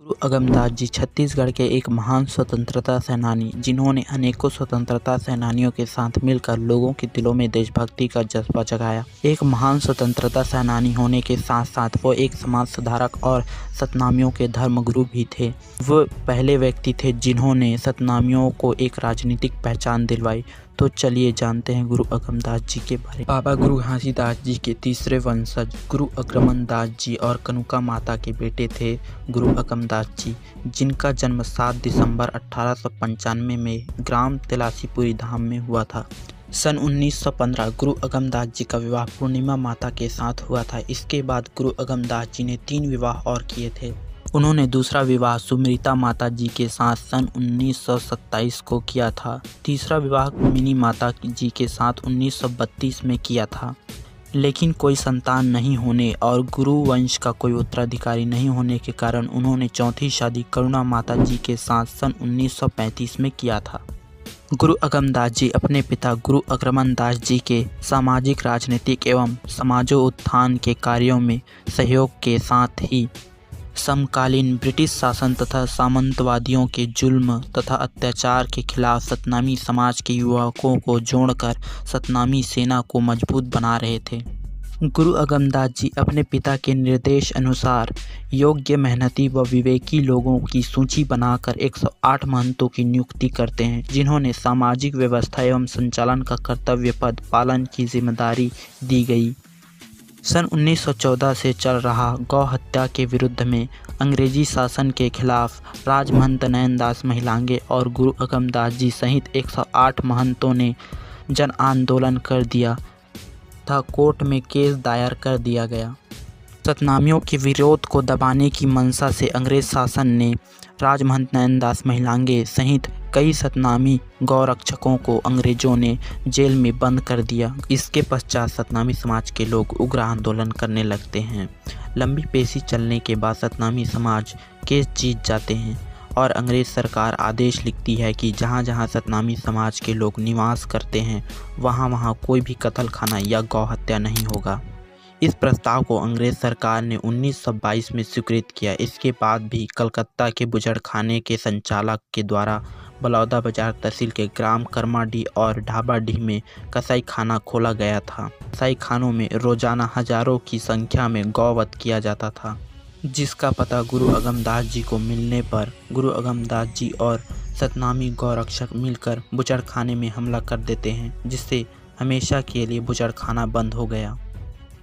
गुरु अगमदास जी छत्तीसगढ़ के एक महान स्वतंत्रता सेनानी, जिन्होंने अनेकों स्वतंत्रता सेनानियों के साथ मिलकर लोगों के दिलों में देशभक्ति का जज्बा जगाया। एक महान स्वतंत्रता सेनानी होने के साथ साथ वो एक समाज सुधारक और सतनामियों के धर्मगुरु भी थे। वो पहले व्यक्ति थे जिन्होंने सतनामियों को एक राजनीतिक पहचान दिलवाई। तो चलिए जानते हैं गुरु अगमदास जी के बारे में। बाबा गुरु घासीदास जी के तीसरे वंशज गुरु अग्रमनदास जी और कनुका माता के बेटे थे गुरु अगमदास जी, जिनका जन्म 7 दिसंबर 1895 में ग्राम तिलासीपुरी धाम में हुआ था। सन 1915 गुरु अगमदास जी का विवाह पूर्णिमा माता के साथ हुआ था। इसके बाद गुरु अगमदास जी ने 3 विवाह और किए थे। उन्होंने दूसरा विवाह सुमृता माता जी के साथ सन 1927 को किया था। तीसरा विवाह मिनी माता जी के साथ 1932 में किया था, लेकिन कोई संतान नहीं होने और गुरु वंश का कोई उत्तराधिकारी नहीं होने के कारण उन्होंने चौथी शादी करुणा माता जी के साथ सन 1935 में किया था। गुरु अगमदास जी अपने पिता गुरु अग्रमनदास जी के सामाजिक, राजनीतिक एवं समाजोत्थान के कार्यों में सहयोग के साथ ही समकालीन ब्रिटिश शासन तथा सामंतवादियों के जुल्म तथा अत्याचार के खिलाफ सतनामी समाज के युवकों को जोड़कर सतनामी सेना को मजबूत बना रहे थे। गुरु अगमदास जी अपने पिता के निर्देश अनुसार योग्य, मेहनती व विवेकी लोगों की सूची बनाकर 108 महंतों की नियुक्ति करते हैं, जिन्होंने सामाजिक व्यवस्था एवं संचालन का कर्तव्य पद पालन की जिम्मेदारी दी गई। सन 1914 से चल रहा गौ हत्या के विरुद्ध में अंग्रेजी शासन के खिलाफ राजमहंत नयनदास महिलांगे और गुरु अगमदास जी सहित 108 महंतों ने जन आंदोलन कर दिया था। कोर्ट में केस दायर कर दिया गया। सतनामियों के विरोध को दबाने की मंशा से अंग्रेज शासन ने राजमहंत नयनदास महिलांगे सहित कई सतनामी गौरक्षकों को अंग्रेजों ने जेल में बंद कर दिया। इसके पश्चात सतनामी समाज के लोग उग्र आंदोलन करने लगते हैं। लंबी पेशी चलने के बाद सतनामी समाज केस जीत जाते हैं और अंग्रेज सरकार आदेश लिखती है कि जहाँ जहाँ सतनामी समाज के लोग निवास करते हैं वहाँ वहाँ कोई भी कत्ल खाना या गौ हत्या नहीं होगा। इस प्रस्ताव को अंग्रेज सरकार ने 1922 में स्वीकृत किया। इसके बाद भी कलकत्ता के बुजड़खाने के संचालक के द्वारा बलौदा बाजार तहसील के ग्राम करमाडीह और ढाबाडीह में कसाई खाना खोला गया था। कसाई खानों में रोजाना हजारों की संख्या में गौवध किया जाता था, जिसका पता गुरु अगमदास जी को मिलने पर गुरु अगमदास जी और सतनामी गौरक्षक मिलकर बुजड़खाने में हमला कर देते हैं, जिससे हमेशा के लिए बुजड़खाना बंद हो गया।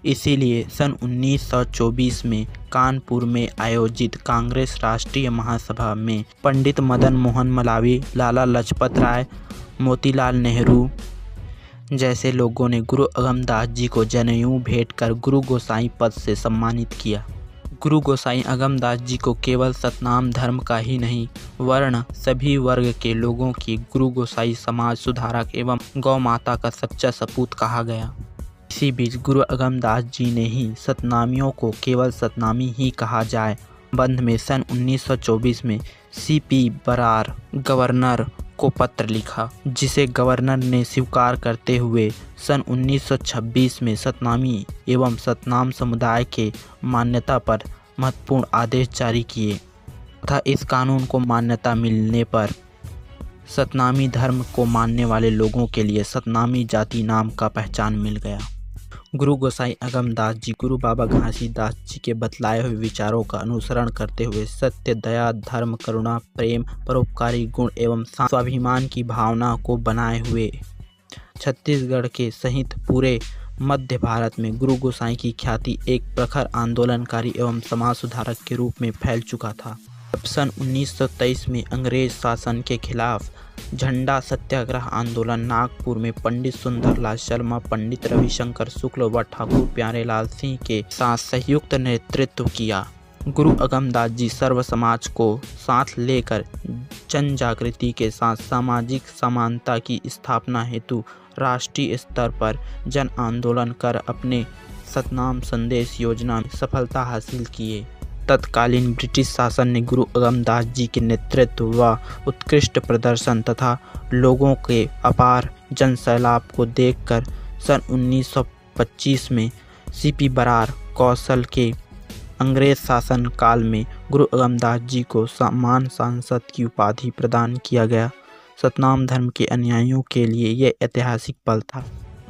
इसीलिए सन 1924 में कानपुर में आयोजित कांग्रेस राष्ट्रीय महासभा में पंडित मदन मोहन मालवीय, लाला लाजपत राय, मोतीलाल नेहरू जैसे लोगों ने गुरु अगमदास जी को जनेऊ भेंट कर गुरु गोसाई पद से सम्मानित किया। गुरु गोसाई अगमदास जी को केवल सतनाम धर्म का ही नहीं, वर्ण सभी वर्ग के लोगों की गुरु गोसाई समाज सुधारक एवं गौ माता का सच्चा सपूत कहा गया। इसी बीच गुरु अगमदास जी ने ही सतनामियों को केवल सतनामी ही कहा जाए बंद में सन 1924 में सीपी बरार गवर्नर को पत्र लिखा, जिसे गवर्नर ने स्वीकार करते हुए सन 1926 में सतनामी एवं सतनाम समुदाय के मान्यता पर महत्वपूर्ण आदेश जारी किए तथा इस कानून को मान्यता मिलने पर सतनामी धर्म को मानने वाले लोगों के लिए सतनामी जाति नाम का पहचान मिल गया। गुरु गोसाई अगमदास जी गुरु बाबा घासीदास जी के बतलाए हुए विचारों का अनुसरण करते हुए सत्य, दया, धर्म, करुणा, प्रेम, परोपकारी गुण एवं स्वाभिमान की भावना को बनाए हुए छत्तीसगढ़ के सहित पूरे मध्य भारत में गुरु गोसाई की ख्याति एक प्रखर आंदोलनकारी एवं समाज सुधारक के रूप में फैल चुका था। अब सन 1923 में अंग्रेज शासन के खिलाफ झंडा सत्याग्रह आंदोलन नागपुर में पंडित सुंदरलाल शर्मा, पंडित रविशंकर शुक्ल व ठाकुर प्यारेलाल सिंह के साथ संयुक्त नेतृत्व किया। गुरु अगमदास जी सर्व समाज को साथ लेकर जन जागृति के साथ सामाजिक समानता की स्थापना हेतु राष्ट्रीय स्तर पर जन आंदोलन कर अपने सतनाम संदेश योजना में सफलता हासिल किए। तत्कालीन ब्रिटिश शासन ने गुरु अगमदास जी के नेतृत्व व उत्कृष्ट प्रदर्शन तथा लोगों के अपार जनसैलाब को देखकर सन 1925 में सीपी बरार कौशल के अंग्रेज शासन काल में गुरु अगमदास जी को सम्मान सांसद की उपाधि प्रदान किया गया। सतनाम धर्म के अनुयायियों के लिए यह ऐतिहासिक पल था।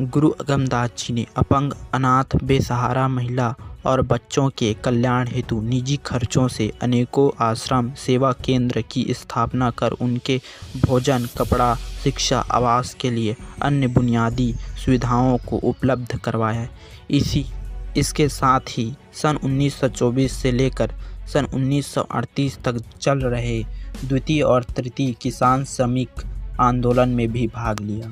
गुरु अगमदास जी ने अपंग, अनाथ, बेसहारा महिला और बच्चों के कल्याण हेतु निजी खर्चों से अनेकों आश्रम सेवा केंद्र की स्थापना कर उनके भोजन, कपड़ा, शिक्षा, आवास के लिए अन्य बुनियादी सुविधाओं को उपलब्ध करवाया। इसके साथ ही सन 1924 से लेकर सन 1938 तक चल रहे द्वितीय और तृतीय किसान श्रमिक आंदोलन में भी भाग लिया,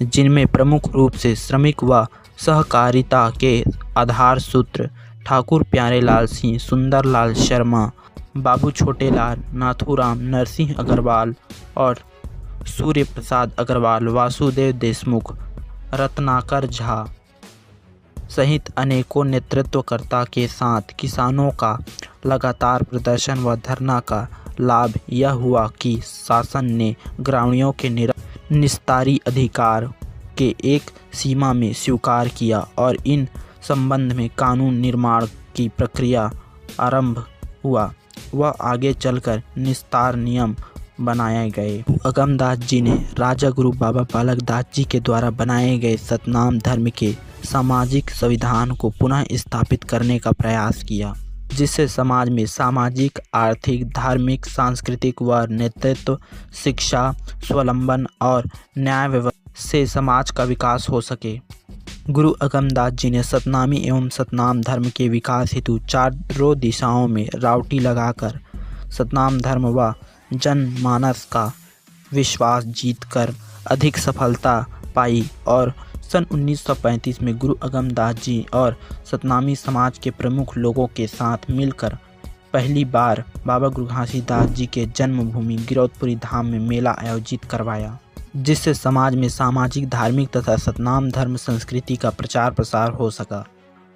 जिनमें प्रमुख रूप से श्रमिक व सहकारिता के आधार सूत्र ठाकुर प्यारेलाल सिंह, सुंदरलाल शर्मा, बाबू छोटेलाल, नाथूराम, नरसिंह अग्रवाल और सूर्य प्रसाद अग्रवाल, वासुदेव देशमुख, रत्नाकर झा सहित अनेकों नेतृत्वकर्ता के साथ किसानों का लगातार प्रदर्शन व धरना का लाभ यह हुआ कि शासन ने ग्रामीणों के निस्तारी अधिकार के एक सीमा में स्वीकार किया और इन संबंध में कानून निर्माण की प्रक्रिया आरंभ हुआ व आगे चलकर निस्तार नियम बनाए गए। अगमदास जी ने राजा गुरु बाबा बालक दास जी के द्वारा बनाए गए सतनाम धर्म के सामाजिक संविधान को पुनः स्थापित करने का प्रयास किया, जिससे समाज में सामाजिक, आर्थिक, धार्मिक, सांस्कृतिक व नेतृत्व, शिक्षा, स्वावलंबन और न्याय व्यवस्था से समाज का विकास हो सके। गुरु अगमदास जी ने सतनामी एवं सतनाम धर्म के विकास हेतु चारों दिशाओं में रावटी लगाकर सतनाम धर्म व जनमानस का विश्वास जीतकर अधिक सफलता पाई और सन 1935 में गुरु अगमदास जी और सतनामी समाज के प्रमुख लोगों के साथ मिलकर पहली बार बाबा गुरु घासीदास जी के जन्मभूमि गिरौदपुरी धाम में मेला आयोजित करवाया, जिससे समाज में सामाजिक, धार्मिक तथा सतनाम धर्म संस्कृति का प्रचार प्रसार हो सका।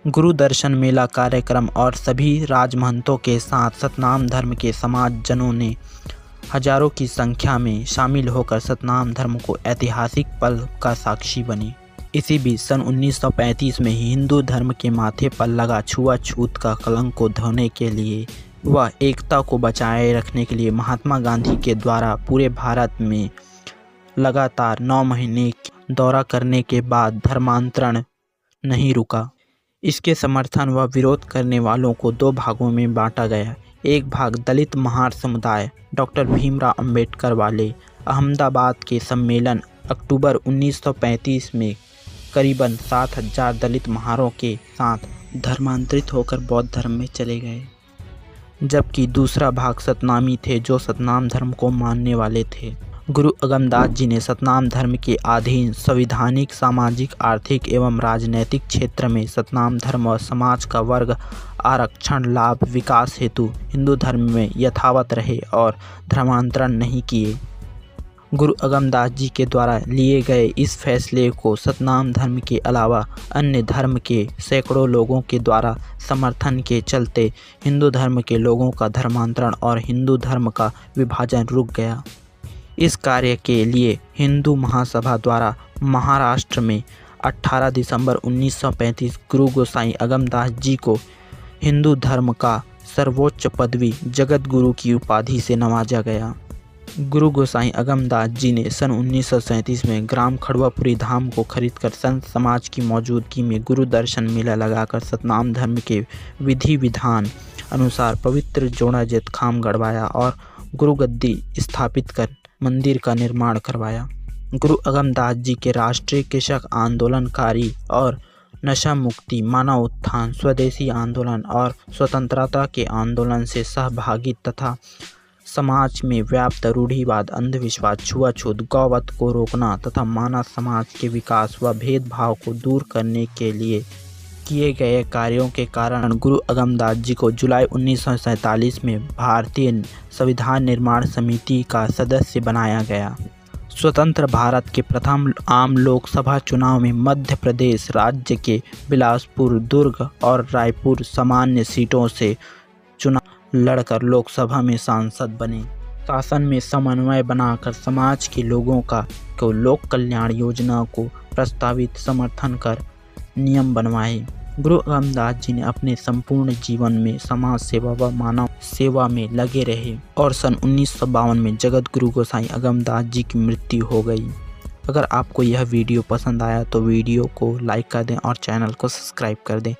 गुरु दर्शन मेला कार्यक्रम और सभी राजमहंतों के साथ सतनाम धर्म के समाज जनों ने हजारों की संख्या में शामिल होकर सतनाम धर्म को ऐतिहासिक पल का साक्षी बने। इसी बीच सन 1935 में ही हिंदू धर्म के माथे पर लगा छुआछूत का कलंक को धोने के लिए व एकता को बचाए रखने के लिए महात्मा गांधी के द्वारा पूरे भारत में लगातार 9 महीने दौरा करने के बाद धर्मांतरण नहीं रुका। इसके समर्थन व विरोध करने वालों को 2 भागों में बांटा गया। एक भाग दलित महार समुदाय डॉक्टर भीमराव अंबेडकर वाले अहमदाबाद के सम्मेलन अक्टूबर 1935 में करीबन 7,000 दलित महारों के साथ धर्मांतरित होकर बौद्ध धर्म में चले गए, जबकि दूसरा भाग सतनामी थे जो सतनाम धर्म को मानने वाले थे। गुरु अगमदास जी ने सतनाम धर्म के अधीन संवैधानिक, सामाजिक, आर्थिक एवं राजनैतिक क्षेत्र में सतनाम धर्म और समाज का वर्ग आरक्षण लाभ विकास हेतु हिंदू धर्म में यथावत रहे और धर्मांतरण नहीं किए। गुरु अगमदास जी के द्वारा लिए गए इस फैसले को सतनाम धर्म के अलावा अन्य धर्म के सैकड़ों लोगों के द्वारा समर्थन के चलते हिंदू धर्म के लोगों का धर्मांतरण और हिंदू धर्म का विभाजन रुक गया। इस कार्य के लिए हिंदू महासभा द्वारा महाराष्ट्र में 18 दिसंबर 1935 गुरु गोसाई अगमदास जी को हिंदू धर्म का सर्वोच्च पदवी जगत गुरु की उपाधि से नवाजा गया। गुरु गोसाई अगमदास जी ने सन 1937 में ग्राम खड़ुआपुरी धाम को खरीदकर संत समाज की मौजूदगी में गुरु दर्शन मेला लगाकर सतनाम धर्म के विधि विधान अनुसार पवित्र जोड़ा जेतखाम गढ़वाया और गुरु गद्दी स्थापित कर मंदिर का निर्माण करवाया। गुरु अगमदास जी के राष्ट्रीय कृषक आंदोलनकारी और नशा मुक्ति, मानव उत्थान, स्वदेशी आंदोलन और स्वतंत्रता के आंदोलन से सहभागी तथा समाज में व्याप्त रूढ़िवाद, अंधविश्वास, छुआछूत, गौवध को रोकना तथा मानव समाज के विकास व भेदभाव को दूर करने के लिए किए गए कार्यों के कारण गुरु अगमदास जी को जुलाई 1947 में भारतीय संविधान निर्माण समिति का सदस्य बनाया गया। स्वतंत्र भारत के प्रथम आम लोकसभा चुनाव में मध्य प्रदेश राज्य के बिलासपुर, दुर्ग और रायपुर सामान्य सीटों से चुनाव लड़कर लोकसभा में सांसद बने। शासन में समन्वय बनाकर समाज के लोगों को लोक कल्याण योजना को प्रस्तावित समर्थन कर नियम बनवाए। गुरु अगमदास जी ने अपने संपूर्ण जीवन में समाज सेवा व मानव सेवा में लगे रहे और सन 1952 में जगत गुरु गोसाई अगमदास जी की मृत्यु हो गई। अगर आपको यह वीडियो पसंद आया तो वीडियो को लाइक कर दें और चैनल को सब्सक्राइब कर दें।